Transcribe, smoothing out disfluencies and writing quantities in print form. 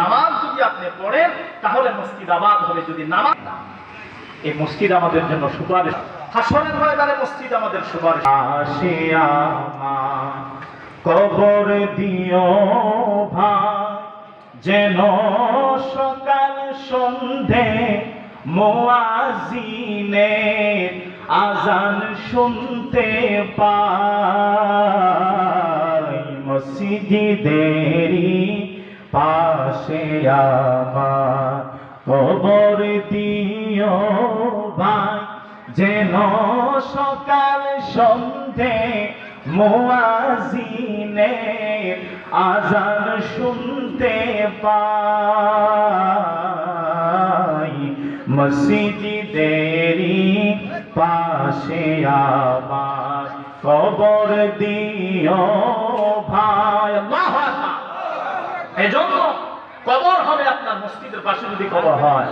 নামাজ যদি আপনি পড়েন তাহলে মসজিদ আবাদ হবে। যদি নামাজ, এই মসজিদ আমাদের জন্য সুপারিশ, হাসরের ময়দানে মসজিদ আমাদের সুপারিশ। আসিয়া কবর দিও ভাই, যেন সকাল সন্ধে মুয়াজ্জিনের আজান শুনতে পাই। মসজিদেরই পাশে আমার কবর দিও ভাই, যেন সকাল সন্ধে মুয়াজ্জিনের আজান শুনতে পাই। মসজিদেরই পাশে আমার কবর দিও ভাই। আল্লাহু আকবার। এজন্য কবর হবে আপনার মসজিদের পাশে যদি কবর হয়।